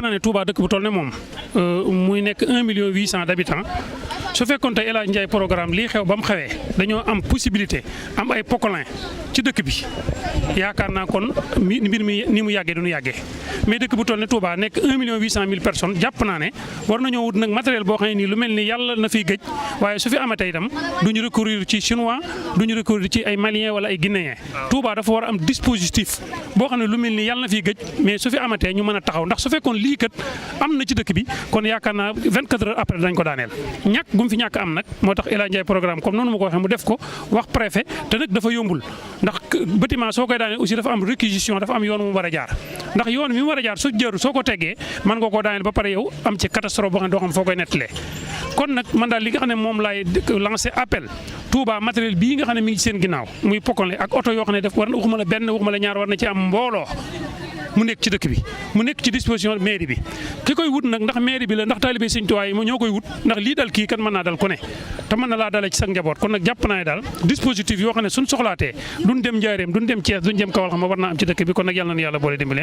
naa ne Touba dëkk bu toll ne moom muy nekk 1,8 million d'habitants su fekkoon tey El Hadj Ndiaye programme lii xew ba mu xewee dañoo am possibilité am ay pocolin ci dëkk bi yaakaar naa kon mbir mi ni mu yàggee du ñu yàggee mais dëkk bu toll ne Touba nekk 1,8 million personnes jàpp naa ne war nañoo wut nag matériel boo xam ne nii lu mel ni yàlla na fiy gëj waaye su fi amatee itam du ñu recourir ci chinois du ñu recourir ci ay maliens wala ay guinéens Touba dafa war a am dispositif boo xam ne lu mel ni yàlla na fiy gëj mais su fi amatee ñu mën a taxaw ndax su fekkoon lii kat am na ci dëkk bi kon yaakaar naa 24 heures après dañ ko daaneel gum fi ñàkk am nag moo tax El Hadj Ndiaye programme comme noonu ma ko waxee mu def ko wax préfet te nag dafa yombul ndax bâtiment soo koy daaneel aussi dafa am réquisition dafa am yoon mu war a jaar ndax yoon mi mu war a jaar su jëru soo ko teggee mën nga koo daaneel ba pare yow am ci catastrophe boo xam ne doo xam foo koy nettalee kon nag man daal li nga xam ne moom laay lancé appel Touba matériel bii nga xam ne mi ngi ci seen ginnaaw muy pokkale ak oto yoo xam ne def war na waxuma la benn waxuma la ñaar war na ci am mbooloo mu nekk ci dëkk bi mu nekk ci disposition mairie bi ki koy wut nag ndax mairie bi la ndax taalibe Sëñ Tuubaa yi ñoo koy wut ndax lii dal kii kan mën naa dal ku ne te mën na laa dalee ci sa njaboot kon nag jàpp naa ne daal dispositif yoo xam ne suñ soxlaatee duñ dem Njaaréem duñ dem Thiès duñ dem Kawal xam nga war naa am ci dëkk bi kon nag yàlla na yàlla boole dimbali